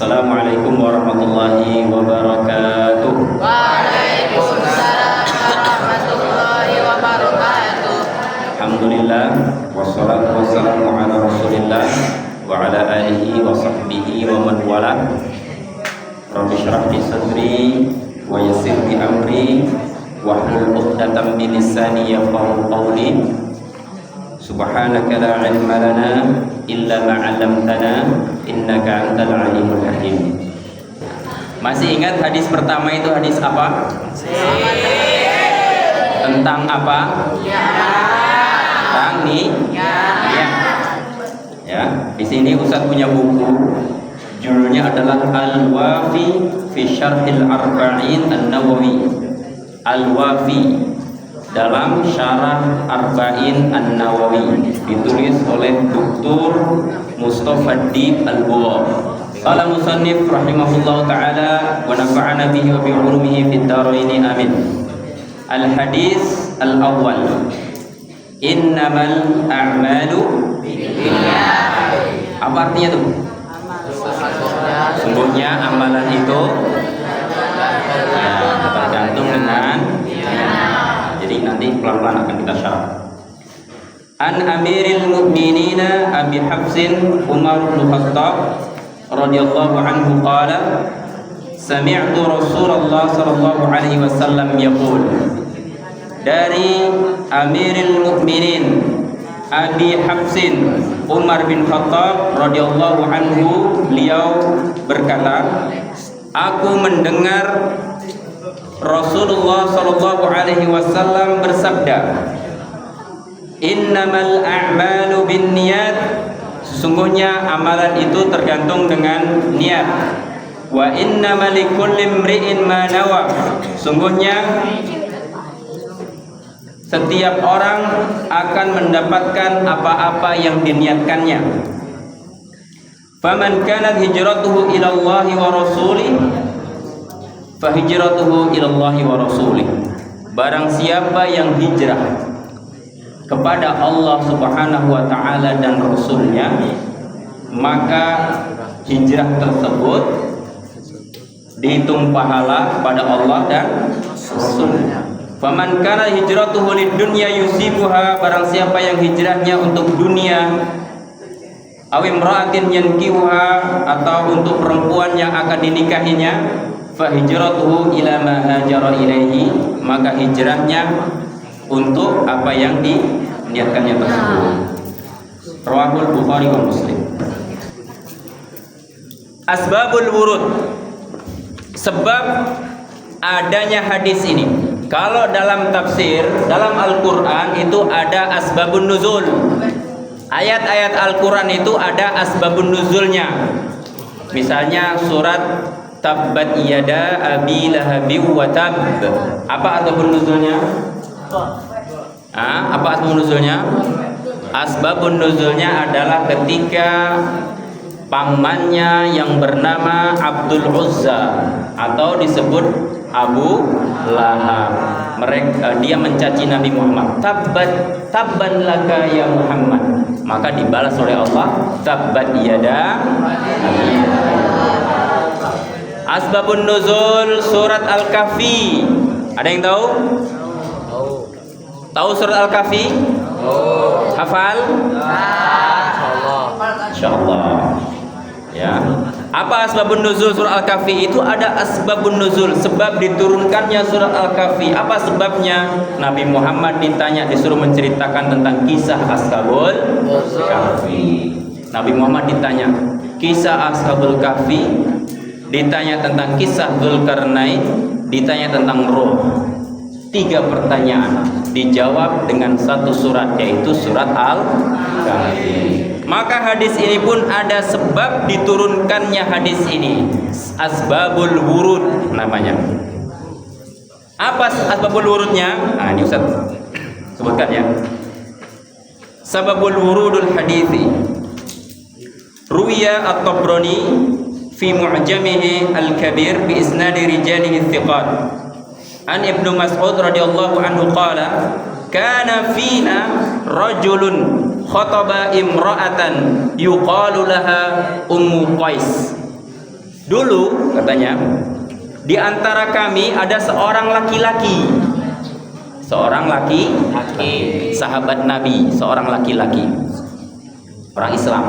Assalamualaikum warahmatullahi wabarakatuh. Waalaikumsalam warahmatullahi wabarakatuh. Alhamdulillah wassalatu wassalamu ala Rasulillah wa ala alihi wa sahbihi wa man wala. Rabbi shrah li sadri wa yassir li amri wahlul 'uqdatam min lisani yafqahu qawli. Subhanaka la ilma lana illa ma 'allamtana innaka antal alimul hakim. Masih ingat hadis pertama itu hadis apa? Tentang apa? Tentang ya. Di sini Ustaz punya buku, judulnya adalah Al-Wafi fi Syarhil Arba'in An-Nawawi. Al-Wafi dalam Syarah Arba'in An-Nawawi, ditulis oleh Dr. Mustafa Dib Al-Bugha. Qala musannif rahimahullah ta'ala wa nafa'ana bihi wa bi ulumihi fid dharain amin. Al-hadis al-awwal, innamal a'malu binniyat. Apa artinya tuh? Sungguhnya amalan itu tergantung dengan niat. Jadi nanti pelan-pelan akan kita syarah. An Amiril Mukminin Abi Hafsin Umar bin Khattab radhiyallahu anhu qala sami'tu Rasulullah sallallahu alaihi wasallam yaqul. Dari Amiril Mukminin Abi Hafsin Umar bin Khattab radhiyallahu anhu, beliau berkata, aku mendengar Rasulullah sallallahu alaihi wasallam bersabda, innamal a'malu binniyat, sesungguhnya amalan itu tergantung dengan niat. Wa innamal likulli imri'in ma nawa, sungguhnya setiap orang akan mendapatkan apa-apa yang diniatkannya. Faman kanat hijratuhu ila Allahi wa rasulih fa hijratuhu ila Allahi wa rasulih. Barang siapa yang hijrah kepada Allah Subhanahu wa taala dan rasulnya, maka hijrah tersebut dihitung pahala pada Allah dan rasulnya. Faman kana hijratuhu lidunya yusibuha, barang siapa yang hijrahnya untuk dunia, aw imra'atin yankihuha, atau untuk perempuan yang akan dinikahinya, fa hijratuhu ila ma hajara ilaihi, maka hijrahnya untuk apa yang diniatkannya tersebut. Rawahul Bukhari wa Muslim. Asbabul wurud, sebab adanya hadis ini. Kalau dalam tafsir, dalam Al-Quran itu ada asbabun nuzul. Ayat-ayat Al-Quran itu ada asbabun nuzulnya. Misalnya surat Tabbat yada abi lahabi wa tab. Apa asbabun nuzulnya? Apa asbabun nuzulnya? Asbabun nuzulnya adalah ketika pamannya yang bernama Abdul Uzza atau disebut Abu Lahab, dia mencaci Nabi Muhammad. Tabban laka ya Muhammad, maka dibalas oleh Allah, tabbat yada. Asbabun nuzul surat Al-Kahfi, ada yang tahu? Tahu surat Al-Kahfi? Hafal? Insyaallah. Ya. Apa asbabun nuzul surah Al-Kahfi? Itu ada asbabun nuzul, sebab diturunkannya surah Al-Kahfi. Apa sebabnya? Nabi Muhammad disuruh menceritakan tentang kisah Ashabul Kahfi. Nabi Muhammad ditanya kisah Ashabul Kahfi, ditanya tentang kisah Dzulkarnain, ditanya tentang roh. 3 pertanyaan dijawab dengan satu surat, yaitu surat Al-Kahfi. Maka hadis ini pun ada sebab diturunkannya hadis ini. Asbabul wurud namanya. Apa asbabul wurudnya? Nah, ini Ustaz sebutkan ya. Sababul wurudul hadithi. Ruwiya at-Tabrani fi mu'jamihi al-kabir bi isnadi rijalihi thiqat. An Ibnu Mas'ud radhiyallahu anhu qala kana fina rajulun khataba imra'atan yuqalu laha Ummu Qais Dulu katanya di antara kami ada seorang laki-laki, sahabat Nabi, seorang laki-laki, orang Islam.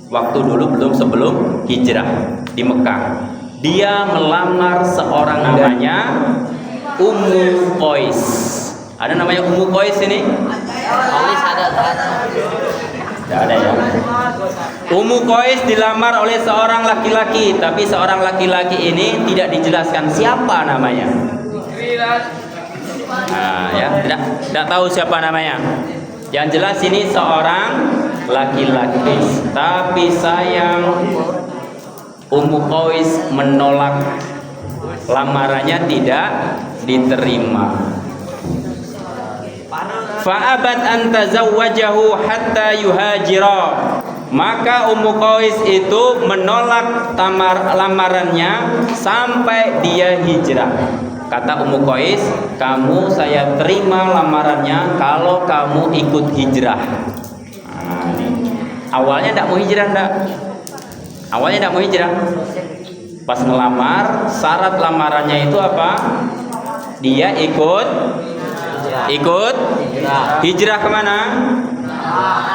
Waktu dulu sebelum hijrah di Mekah, dia melamar seorang namanya Ummu Qais. Ada namanya Ummu Qais ini? Tidak ada ya. Ummu Qais dilamar oleh seorang laki-laki, tapi seorang laki-laki ini tidak dijelaskan siapa namanya. Nah, ya, tidak tahu siapa namanya. Yang jelas ini seorang laki-laki, tapi sayang Ummu Qais menolak, lamarannya tidak diterima. Fa'abat an tazawwajahu hatta yuhajira. Maka Ummu Qais itu menolak lamarannya sampai dia hijrah. Kata Ummu Qais, kamu saya terima lamarannya kalau kamu ikut hijrah. Nah, awalnya tidak mau hijrah, awalnya tidak mau hijrah. Pas ngelamar, syarat lamarannya itu apa? Dia ikut hijrah kemana?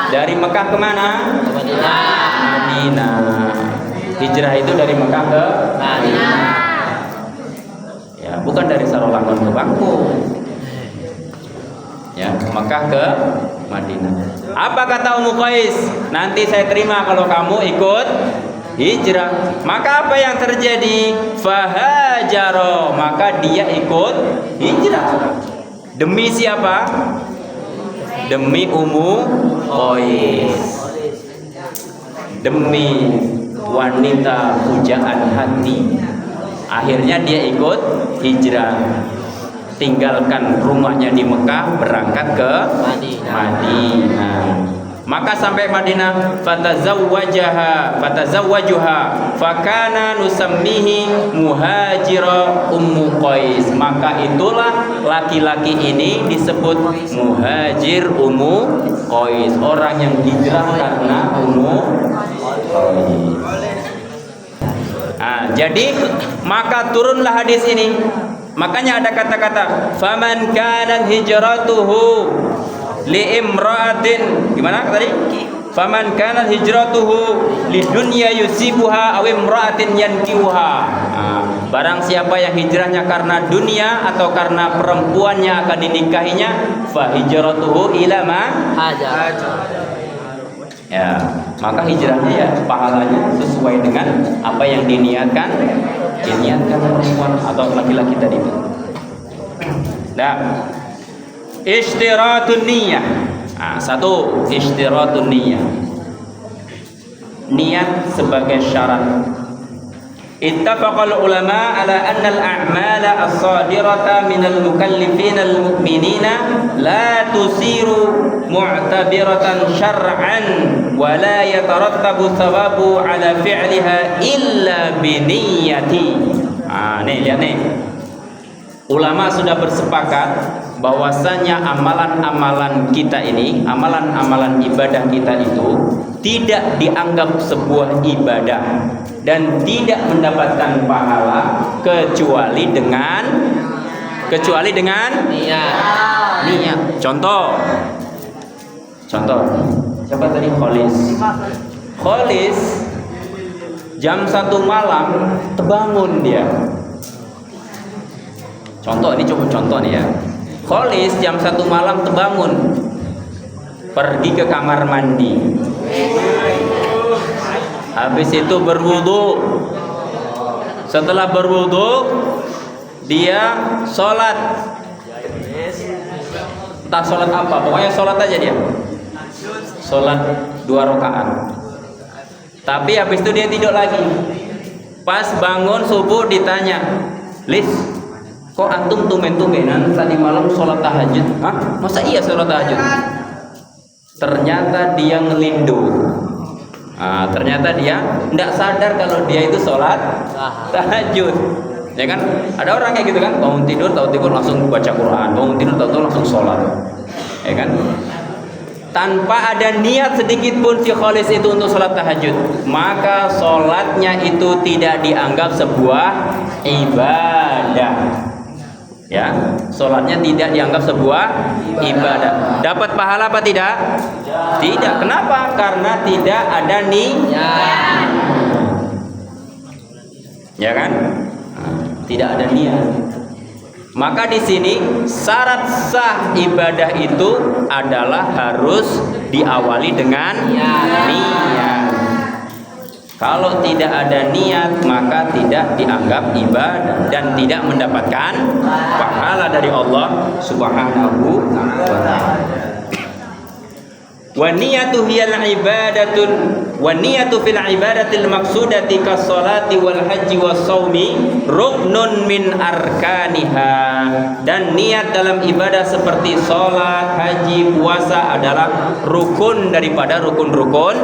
Dari Mekah kemana? Madinah. Hijrah itu dari Mekah ke Madinah. Ya, bukan dari Sarolangun ke Bangku. Ya, Mekah ke Madinah. Apa kata Ummu Qais? Nanti saya terima kalau kamu ikut hijrah. Maka apa yang terjadi? Fahajaro. Maka dia ikut hijrah. Demi siapa? Demi Ummu Qais. Demi wanita pujaan hati. Akhirnya dia ikut hijrah. Tinggalkan rumahnya di Mekah, berangkat ke Madinah. Maka sampai Madinah, fatazawwajuha fakana nusammihi muhajira Ummu Qais. Maka itulah laki-laki ini disebut muhajir Ummu Qais, orang yang hijrah karena Ummu Qais. Nah, jadi maka turunlah hadis ini. Makanya ada kata-kata faman kana hijratuhu li imra'atin, gimana tadi? Faman kana hijratuhu lidunya yusibuha aw imra'atin yankihuha. Barang siapa yang hijrahnya karena dunia atau karena perempuannya akan dinikahinya, fa hijratuhu ila ma hajar. Ya, maka hijrahnya ya pahalanya sesuai dengan apa yang diniatkan perempuan atau laki-laki tadi itu. Nah, Ishtiratun niyah. Satu, ishtiratun niyah. Niat sebagai syarat. Ittafaqal ulama ala anna al-a'mala as-sadirata min al-mukallifin al-mu'minina la tusiru mu'tabiratan syar'an wa la yatarattabu thawabu ala fi'liha illa bi niyyati. Nih lihat nih. Ulama sudah bersepakat bahwasanya amalan-amalan kita ini, amalan-amalan ibadah kita itu tidak dianggap sebuah ibadah dan tidak mendapatkan pahala kecuali dengan niat. Contoh. Siapa tadi? Kholis jam 1 malam terbangun dia. Contoh nih ya. Kholis jam 1 malam terbangun, pergi ke kamar mandi, habis itu berwudu. Setelah berwudu dia sholat, entah sholat apa, pokoknya sholat aja dia, sholat 2 rakaat. Tapi habis itu dia tidur lagi. Pas bangun subuh ditanya, Lis, kok antum tumben-tumbenan tadi malam sholat tahajud? Hah? Masa iya sholat tahajud? Ternyata dia ngelindu. Ternyata dia tidak sadar kalau dia itu sholat tahajud. Ya kan? Ada orang kayak gitu kan, bangun tidur tahu-tahu langsung baca Quran, bangun tidur tahu-tahu langsung sholat. Ya kan? tanpa ada niat sedikit pun si kholis itu untuk sholat tahajud, maka sholatnya itu tidak dianggap sebuah ibadah. Ya, sholatnya tidak dianggap sebuah ibadah. Dapat pahala apa tidak? Tidak. Kenapa? Karena tidak ada niat. Ya kan? Tidak ada niat. Maka di sini syarat sah ibadah itu adalah harus diawali dengan niat. Kalau tidak ada niat maka tidak dianggap ibadah dan tidak mendapatkan pahala dari Allah Subhanahu wa taala. Wa niyatu hiyal ibadatul wa niyatu fil ibadatil maqsudati kas salati wal haji was shaumi ruknun min arkaniha. Dan niat dalam ibadah seperti salat, haji, puasa adalah rukun daripada rukun-rukun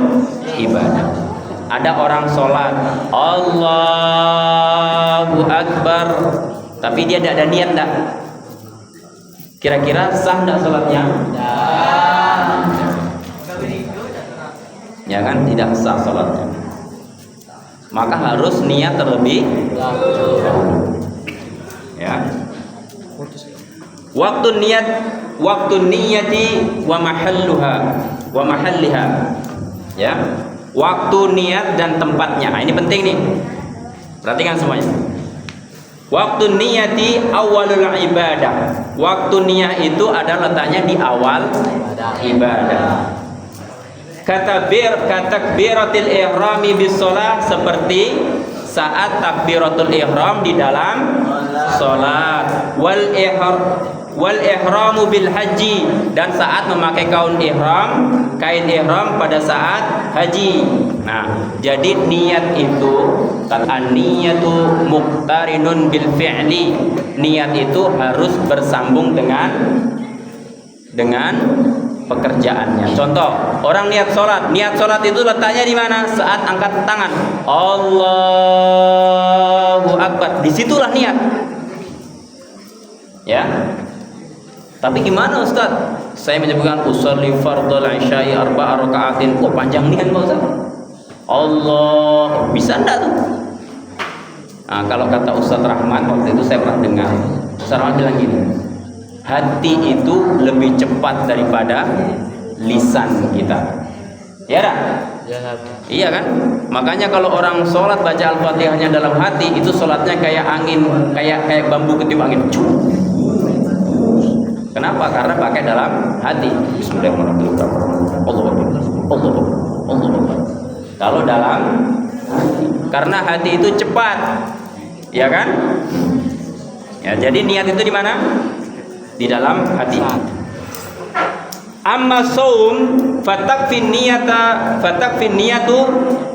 ibadah. Ada orang salat Allahu Akbar tapi dia tidak ada niat enggak? Kira-kira sah enggak salatnya? Ya kan, tidak sah salatnya. Maka harus niat terlebih dahulu. Ya. Waktu niyati wa mahalliha. Ya. Waktu niat dan tempatnya. Nah, ini penting nih. Perhatikan semuanya. Waktu niyati awalul ibadah. Waktu niat itu ada letaknya di awal ibadah. Kata takbiratul ihrami bis shalah, seperti saat takbiratul ihram di dalam salat, wal ihramu bil haji, dan saat memakai kain ihram pada saat haji. Nah, jadi niat itu an-niyatu muqtarinun bil fi'li. Niat itu harus bersambung dengan pekerjaannya. Contoh, orang niat sholat itu letaknya di mana? Saat angkat tangan, Allahu Akbar, disitulah niat. Ya. Tapi gimana Ustaz? Saya menyebutkan usolli fardhal isya'i arba'a raka'atin. Kok panjang niat Pak Ustaz? Allah, bisa enggak tuh? Nah, kalau kata Ustaz Rahmat waktu itu saya pernah dengar, Ustaz Rahmat bilang gini, hati itu lebih cepat daripada lisan kita. Ya dah? Iya kan? Makanya kalau orang sholat baca Al-Fatihahnya dalam hati, itu sholatnya kayak angin, kayak bambu ketiup angin. Kenapa? Karena pakai dalam hati. Bismillahirrahmanirrahim. Allah. Kalau dalam hati, karena hati itu cepat, ya kan? Ya, jadi niat itu di mana? Di dalam hati. Amma saum fatakfi niyatu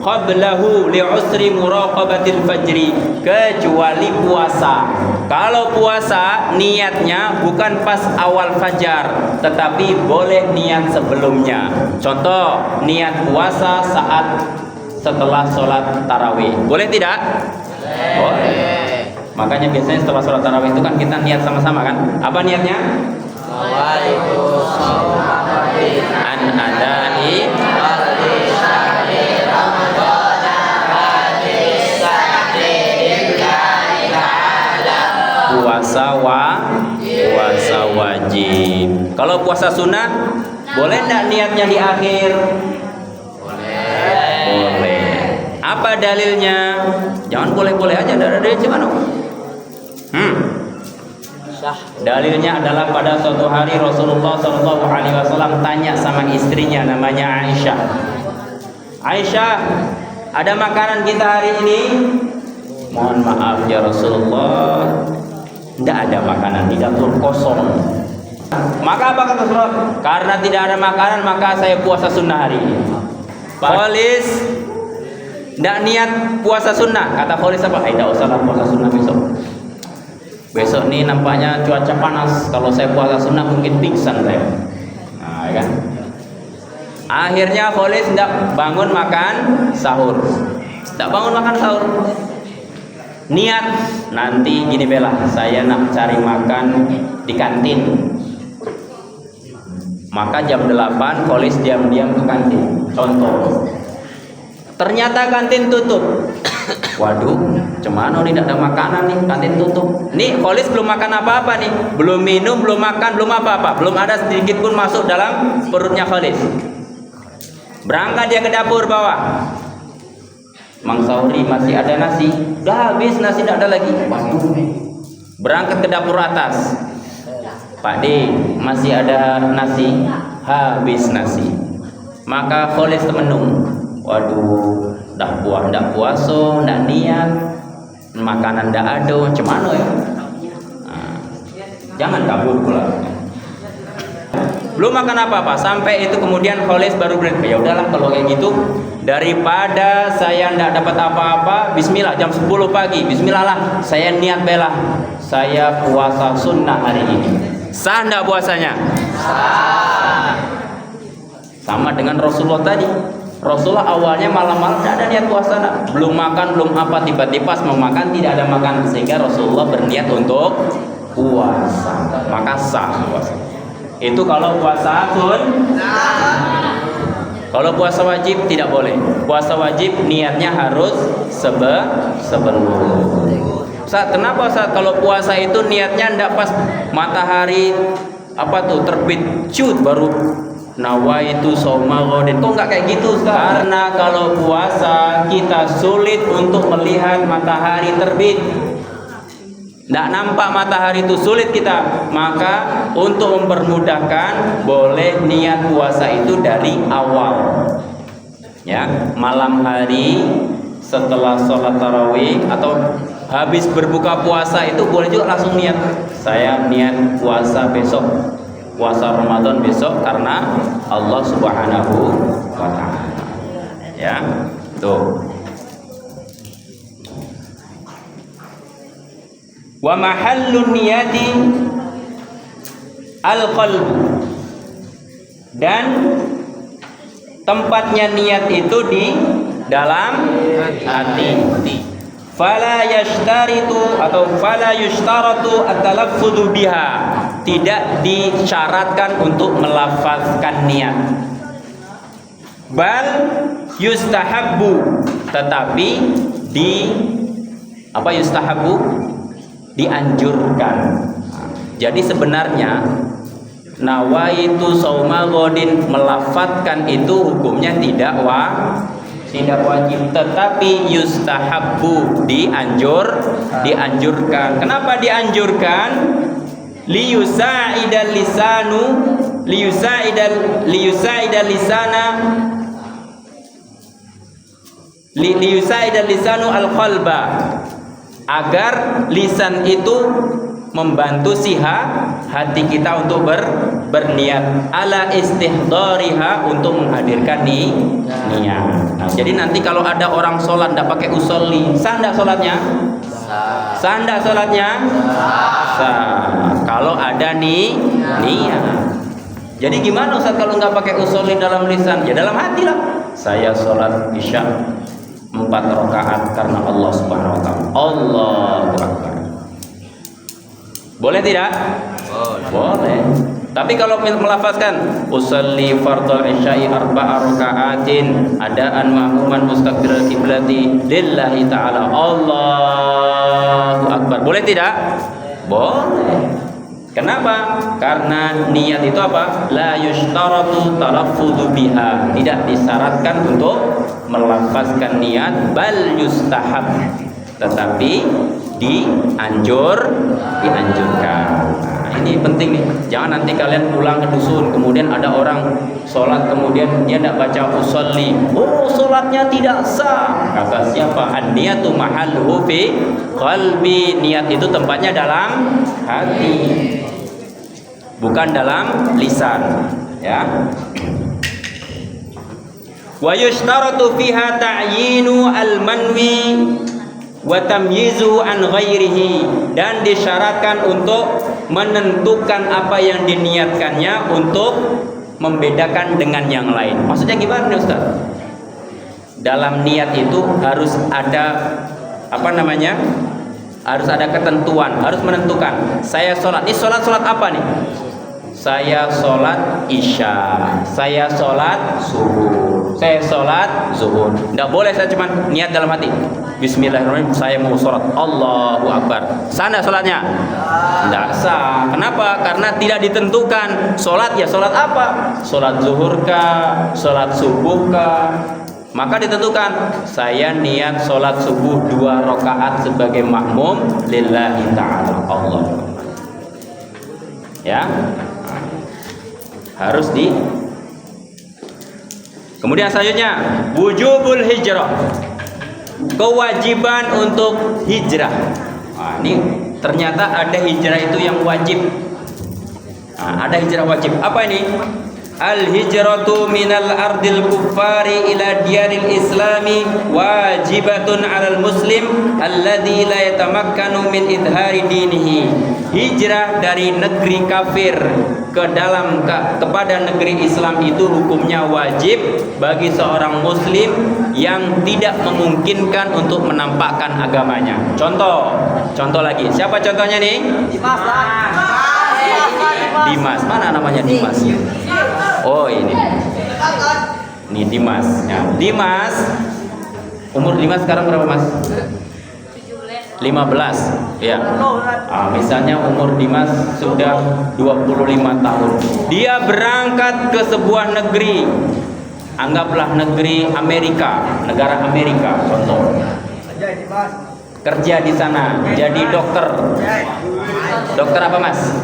qablahu li'usri muraqabatil fajri, kecuali puasa. Kalau puasa niatnya bukan pas awal fajar, tetapi boleh niat sebelumnya. Contoh, niat puasa saat setelah sholat tarawih. Boleh tidak? Boleh. Makanya biasanya setelah sholat tarawih itu kan kita niat sama-sama kan? Apa niatnya? An adai puasa wajib. Kalau puasa sunnah boleh enggak niatnya di akhir? Boleh. Apa dalilnya? Jangan boleh-boleh aja, ada dalilnya mana? Dalilnya adalah pada suatu hari Rasulullah SAW tanya sama istrinya namanya Aisyah. Aisyah, ada makanan kita hari ini? Mohon maaf ya Rasulullah, tidak ada makanan, di dapur kosong. Maka apa kata Rasulullah? Karena tidak ada makanan maka saya puasa sunnah hari ini. Kholis tidak niat puasa sunnah. Kata Kholis apa? Tidak usahlah puasa sunnah besok. Besok nih nampaknya cuaca panas. Kalau saya puasa sunnah mungkin pingsan saya. Nah, ya kan? Akhirnya Kholis tidak bangun makan sahur. Tidak bangun makan sahur. Niat nanti gini bela, saya nak cari makan di kantin. Maka jam 8 Kholis diam-diam ke kantin. Contoh. Ternyata kantin tutup. Waduh, cemano nih, tidak ada makanan nih, kantin tutup. Nih Kholis belum makan apa-apa nih, belum minum, belum makan, belum apa-apa, belum ada sedikit pun masuk dalam perutnya Kholis. Berangkat dia ke dapur bawah. Mang Sauri, masih ada nasi? Udah habis nasi, tidak ada lagi. Waduh. Berangkat ke dapur atas. Pak D, masih ada nasi? Habis nasi. Maka Kholis temenung. Waduh, dah puasa, dah niat, makanan dah ada, cemano ya? Nah, jangan kabur pula. Belum makan apa-apa, sampai itu kemudian Kholis baru berkata, ya udahlah kalau kayak gitu, daripada saya ndak dapat apa-apa, bismillah jam 10 pagi, bismillah lah, saya niat bela, saya puasa sunnah hari ini. Sah ndak puasanya? Sah. Sama dengan Rasulullah tadi. Rasulullah awalnya malam-malam tidak ada niat puasa, belum makan, belum apa, tiba-tiba pas mau makan tidak ada makan, sehingga Rasulullah berniat untuk puasa, maka sah puasa. Itu kalau puasa sunnah. Kalau puasa wajib tidak boleh. Puasa wajib niatnya harus sebelum. Kenapa Ustaz? Kalau puasa itu niatnya ndak pas matahari terbit cut baru nawaitu shauma ghadin. Kok enggak kayak gitu Ustaz? Karena kalau puasa kita sulit untuk melihat matahari terbit. Tidak nampak matahari itu sulit kita. Maka untuk mempermudahkan, boleh niat puasa itu dari awal. Ya, malam hari setelah sholat tarawih atau habis berbuka puasa itu boleh juga langsung niat. Saya niat puasa besok, puasa Ramadan besok karena Allah Subhanahu wa ta'ala. Ya, tuh. Wa mahallun niyati al-qalb, dan tempatnya niat itu di dalam hati. Fala yashtaritu atau fala yushtaratu at-talaffudhu biha, tidak disyaratkan untuk melafazkan niat. Bal yustahabbu, tetapi yustahabbu dianjurkan. Jadi sebenarnya nawaitu shauma ghadin, melafazkan itu hukumnya tidak wajib, tetapi yustahabbu, dianjurkan. Kenapa dianjurkan? Liyusa'idal lisanu al-qalba, agar lisan itu membantu hati kita untuk berniat ala istihdariha, untuk menghadirkan niat. Nah, jadi nanti kalau ada orang sholat tidak pakai usolli, sah tidak sholatnya? Sah tidak sholatnya? Sah. Kalau ada niat. Jadi gimana Ustaz kalau nggak pakai usolli dalam lisan? Ya dalam hati lah. Saya sholat isya 4 rakaat karena Allah Subhanahu wa ta'ala. Allahu Akbar. Boleh tidak? Boleh. Tapi kalau melafazkan usolli fardhu isya'i 4 rakaatin adaan ma'muman mustaqbilal qiblati lillahi ta'ala, Allahu Akbar. Boleh tidak? Boleh. Kenapa? Karena niat itu apa? La yushtaratu talaffudhu biha, tidak disyaratkan untuk melafazkan niat, bal yustahab, tetapi dianjurkan. Nah, ini penting nih. Jangan nanti kalian pulang ke dusun, kemudian ada orang sholat, kemudian dia tidak baca usolli. Oh, sholatnya tidak sah. Kata siapa? An-niyatu mahalluhu fi qalbi. Niat itu tempatnya dalam hati, bukan dalam lisan. Ya. Wa yushtaratu fiha ta'yinu al-manwi wa tamyizu an ghairihi, dan disyaratkan untuk menentukan apa yang diniatkannya untuk membedakan dengan yang lain. Maksudnya gimana nih Ustaz? Dalam niat itu harus ada harus ada ketentuan, harus menentukan. Saya sholat, ini sholat apa nih? Saya sholat isya, saya sholat subuh, saya sholat zuhur. Tidak boleh saya cuma niat dalam hati, Bismillahirrahmanirrahim, saya mau sholat, Allahu Akbar. Sana sholatnya? Tidak sah. Kenapa? Karena tidak ditentukan. Sholat ya sholat apa? Sholat zuhur kah? Sholat subuh kah? Maka ditentukan, saya niat sholat subuh 2 rakaat sebagai makmum lillahi ta'ala, Allah. Ya, harus di. Kemudian selanjutnya wujubul hijrah, kewajiban untuk hijrah. Nah, ini ternyata ada hijrah itu yang wajib. Nah, ada hijrah wajib. Apa ini? Al hijratu minal ardil kuffari ila diyaril islami wajibatun alal muslim alladzi la yatamakkanu min idhari dinihi. Hijrah dari negeri kafir kepada negeri Islam itu hukumnya wajib bagi seorang muslim yang tidak memungkinkan untuk menampakkan agamanya. Contoh lagi. Siapa contohnya nih? Dimas. Mana namanya Dimas? Oh, ini Dimas. Ya, Dimas. Umur Dimas sekarang berapa, Mas? 15. Ya. Misalnya umur Dimas sudah 25 tahun. Dia berangkat ke sebuah negeri. Anggaplah negeri Amerika, negara Amerika contoh. Kerja di sana, jadi dokter. Dokter apa, Mas?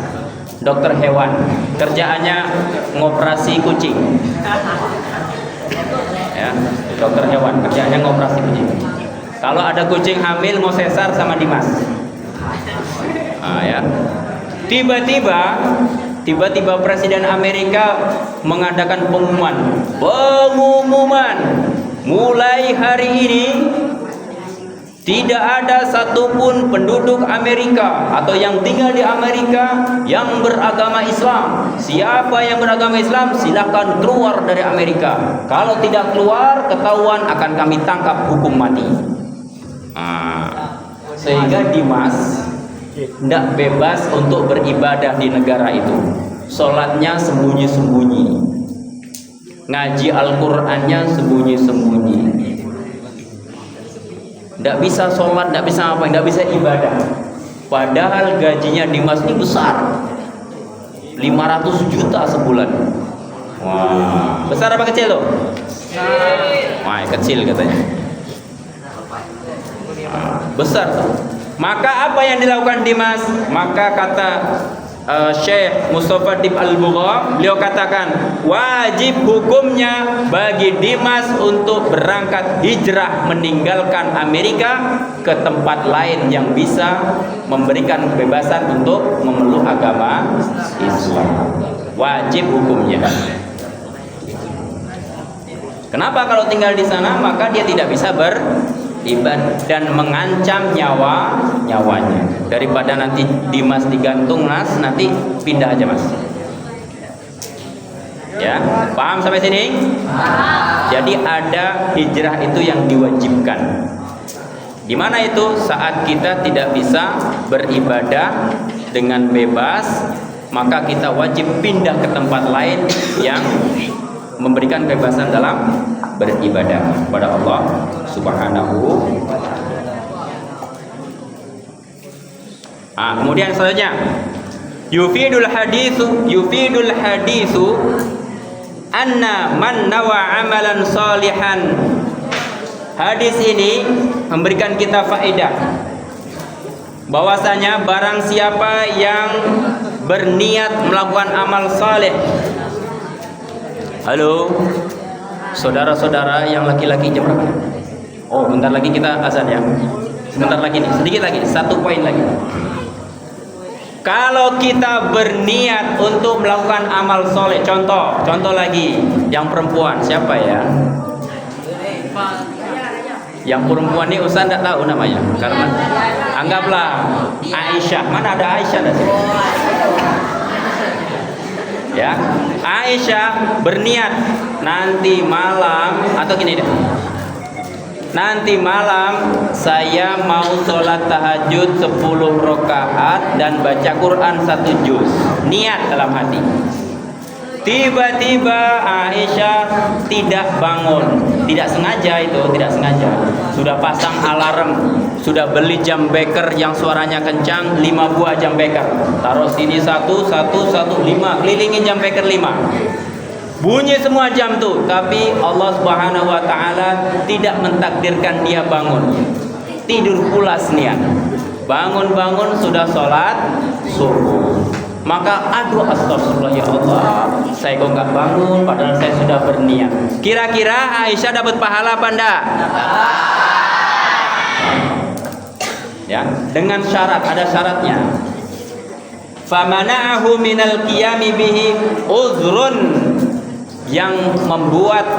Dokter hewan. Kerjaannya ngoperasi kucing. Ya, dokter hewan, kerjaannya ngoperasi kucing. Kalau ada kucing hamil mau sesar sama Dimas. Ya. Tiba-tiba Presiden Amerika mengadakan pengumuman. Mulai hari ini tidak ada satupun penduduk Amerika atau yang tinggal di Amerika yang beragama Islam. Siapa yang beragama Islam silakan keluar dari Amerika. Kalau tidak keluar, ketahuan akan kami tangkap hukum mati. Sehingga Dimas tidak bebas untuk beribadah di negara itu. Sholatnya sembunyi-sembunyi, ngaji Al-Qur'annya sembunyi-sembunyi. Tidak bisa sholat, tidak bisa apa, tidak bisa ibadah. Padahal gajinya Dimas ini besar, 500 juta sebulan. Wah, besar apa kecil loh? Wah, kecil katanya. Besar tuh. Maka apa yang dilakukan Dimas? Maka kata Syekh Mustafa Dib Al-Bugha, beliau katakan wajib hukumnya bagi Dimas untuk berangkat hijrah meninggalkan Amerika ke tempat lain yang bisa memberikan kebebasan untuk memeluk agama Islam. Wajib hukumnya. Kenapa? Kalau tinggal di sana maka dia tidak bisa beribadah dan mengancam nyawanya. Daripada nanti Dimas digantung, Mas, nanti pindah aja, Mas. Ya, paham sampai sini? Jadi ada hijrah itu yang diwajibkan. Di mana itu? Saat kita tidak bisa beribadah dengan bebas, maka kita wajib pindah ke tempat lain yang memberikan kebebasan dalam beribadah kepada Allah Subhanahu wa ta'ala. Kemudian selanjutnya yufidul hadithu anna man nawa amalan salihan. Hadis ini memberikan kita faedah bahwasanya barang siapa yang berniat melakukan amal saleh. Halo saudara-saudara yang laki-laki, jam berapa? Oh, bentar lagi kita azan ya. Sebentar lagi nih, sedikit lagi, 1 poin lagi. Kalau kita berniat untuk melakukan amal soleh, contoh lagi, yang perempuan siapa ya? Yang perempuan ini Ustaz tidak tahu namanya, karena anggaplah Aisyah. Mana ada Aisyah di sini? Ya, Aisyah berniat nanti malam atau gini deh. nanti malam saya mau sholat tahajud 10 rakaat dan baca Quran 1 juz. Niat dalam hati. Tiba-tiba Aisyah tidak bangun. Tidak sengaja itu, tidak sengaja. Sudah pasang alarm, sudah beli jam beker yang suaranya kencang, 5 buah jam beker. Taruh sini 1, 1, 1, 5, kelilingin jam beker 5. Bunyi semua jam tuh, tapi Allah Subhanahu wa taala tidak mentakdirkan dia bangun. Tidur pulas niat. Bangun-bangun sudah sholat subuh. Maka aduh astagfirullah ya Allah, saya kok nggak bangun padahal saya sudah berniat. Kira-kira Aisyah dapat pahala apa enggak? Ya, dengan syarat, ada syaratnya. Famana'ahu minal qiyami bihi uzrun, yang membuat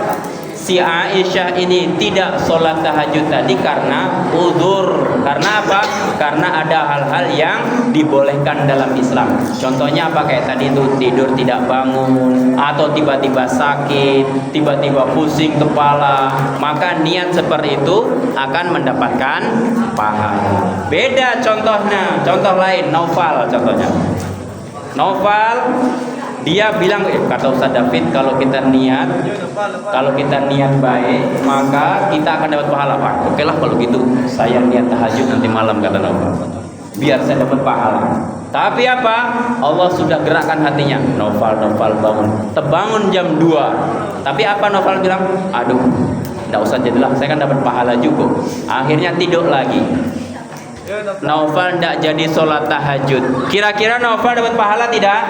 si Aisyah ini tidak sholat tahajud tadi karena uzur. Karena apa? Karena ada hal-hal yang dibolehkan dalam Islam. Contohnya apa? Kayak tadi itu tidur tidak bangun, atau tiba-tiba sakit, tiba-tiba pusing kepala. Maka niat seperti itu akan mendapatkan pahala. Beda contohnya, contoh lain, Naufal contohnya. Naufal dia bilang, kata Ustaz David, kalau kita niat baik, maka kita akan dapat pahala, Pak. Oke lah kalau gitu, saya niat tahajud nanti malam, kata Naufal, biar saya dapat pahala. Tapi apa? Allah sudah gerakkan hatinya. Naufal bangun. Terbangun jam 2. Tapi apa Naufal bilang? Aduh, enggak usah jadilah, saya kan dapat pahala juga. Akhirnya tidur lagi. Naufal tidak jadi sholat tahajud. Kira-kira Naufal dapat pahala tidak?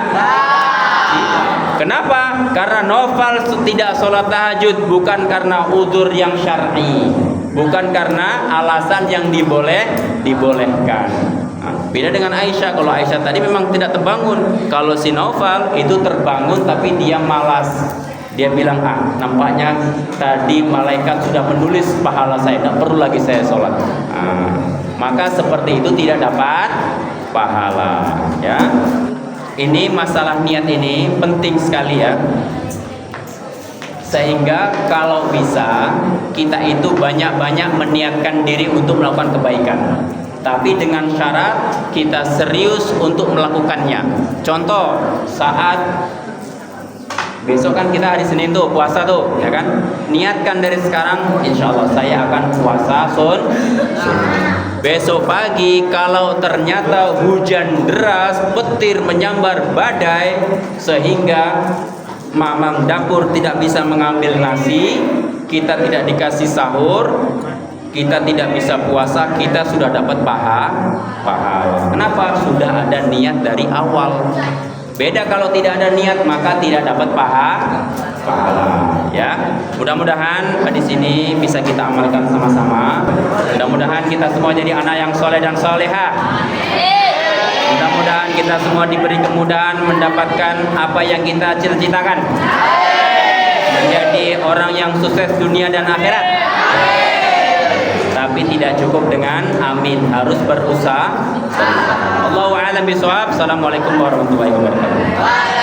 Kenapa? Karena Naufal tidak sholat tahajud bukan karena udzur yang syar'i, bukan karena alasan yang dibolehkan. Nah, beda dengan Aisyah. Kalau Aisyah tadi memang tidak terbangun. Kalau si Naufal itu terbangun tapi dia malas. Dia bilang, nampaknya tadi malaikat sudah menulis pahala saya, tidak perlu lagi saya sholat. Maka seperti itu tidak dapat pahala. Ya, ini masalah niat ini penting sekali ya. Sehingga kalau bisa kita itu banyak-banyak meniatkan diri untuk melakukan kebaikan. Tapi dengan syarat kita serius untuk melakukannya. Contoh, saat besok kan kita hari Senin tuh puasa tuh, ya kan? Niatkan dari sekarang, insya Allah saya akan puasa sunnah. Besok pagi kalau ternyata hujan deras, petir menyambar badai sehingga mamang dapur tidak bisa mengambil nasi, kita tidak dikasih sahur, kita tidak bisa puasa, kita sudah dapat pahala. Kenapa? Sudah ada niat dari awal. Beda kalau tidak ada niat, maka tidak dapat pahala. Ya, mudah-mudahan hadis ini bisa kita amalkan sama-sama. Mudah-mudahan kita semua jadi anak yang soleh dan soleha. Mudah-mudahan kita semua diberi kemudahan mendapatkan apa yang kita cita-citakan, menjadi orang yang sukses dunia dan akhirat. Tapi tidak cukup dengan amin, harus berusaha. Allahu a'lam bishawab. Assalamualaikum warahmatullahi wabarakatuh.